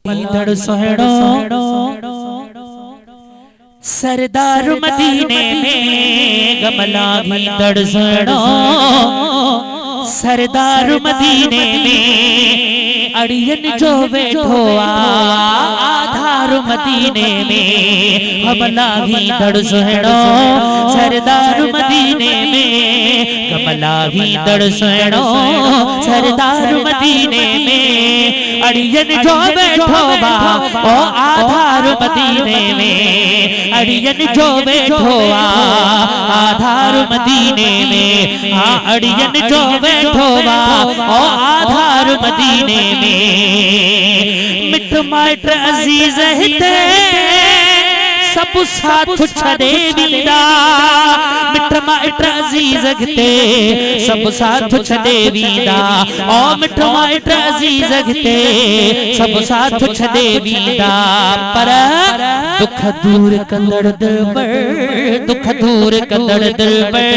दड़ सोहणो सरदार मदीने में गमला भी दड़ सोहणो सरदार मदीने में अड़ियन जो बैठो आधार मदीने में गमला भी दड़ सोहणो सरदार मदीने में गमला भी दड़ सोहणो सरदार मदीने में अड़ियन जो बैठो ओ आधार मदीने में अड़ियन जो बैठो आधार मदीने में हाँ अड़ियन जो बैठो ओ आधार मदीने में मिट माइट अजीज हिते सब साथ छड़े वींदा मिट माइट अजीज हिते सब साथ छड़े वींदा ओ मिट माइट अजीज हिते सब साथ छड़े वींदा पर दुख दूर कंदड़ दिल पर दुख दूर कंदड़ दिल पर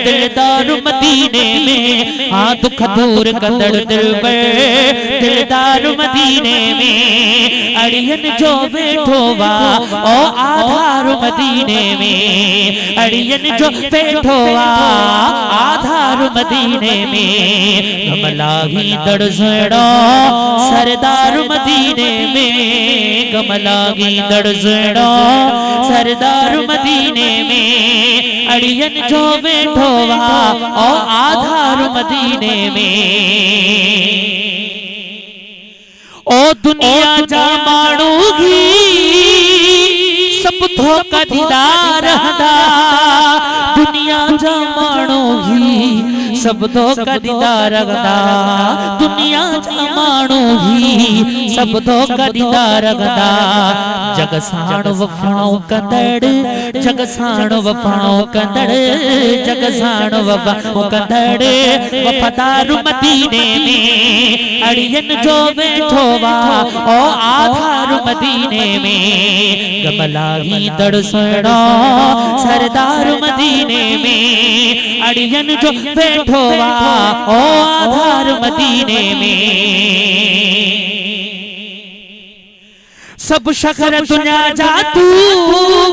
दिलदार मदीने में हाँ दुख दूर कंदड़ दिल पर दिलदार मदीने में अड़ियन जो बैठो ओ आधार मदीने में अड़ियन जो बैठो आधार मदीने में गमला भी दड़ सोहणो सरदार मदीने में गमला भी दड़ सोहणो सरदार मदीने में अड़ियन जो बैठो ओ आधार मदीने में ओ दुनिया जा माणूगी सब धोखा दीदार हदा दुनिया जा माणूगी सब धोखा दीदार हदा दुनिया जा माणूगी सब धोखा दीदार हदा जग साण वफाणो कंदड़ जग साण वफाणो कंदड़ जग साण वफाणो कंदड़ वफादार मदीने में अड़ियन जो बैठो ओ आधार मदीने में गमला भी दड़ सोहणो सरदार मदीने में अड़ियन जो बैठो ओ आधार मदीने में सब शहर दुनिया जातू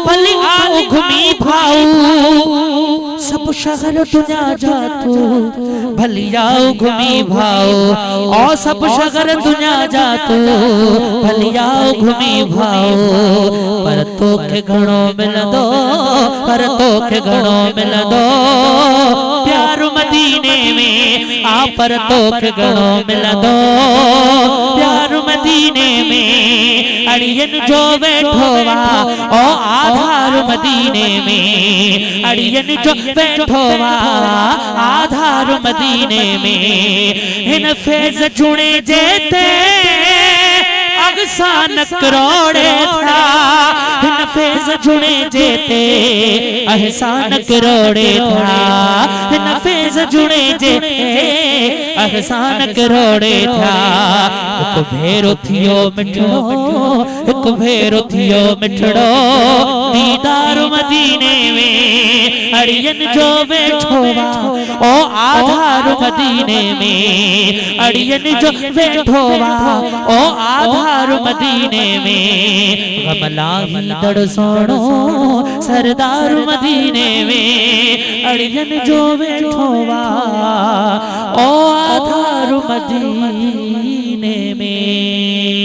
भली आओ घूमी भाऊ सब शहर दुनिया जातू भली आओ घूमी भाऊ और सब शहर दुनिया जातू भली आओ घूमी भाऊ पर तोखे घणो मिलंदो पर तोखे घणो मिलंदो प्यार मदीने में आ पर तोखे घणो मिलंदो प्यार मदीने में अड़ियन जो बैठो ओ आधार मदीने में अड़ियन जो बैठो आधार मदीने में हिन फैज जुड़े जेते अगसान करोड़े था हिन फैज जुड़े जेते अहसान करोड़े था हिन फैज जुड़े जेते अहसान करोड़े था एक भेरो थियो मिठड़ो एक भेरो थियो मिठड़ो दीदार मदीने में अड़ियन जो बैठो ओ आधार मदीने में अड़ियन जो बैठो ओ आधार मदीने में गमला भी दड़ सोहणो सरदार मदीने में अड़ियन जो बैठो ओ आधार मदीने में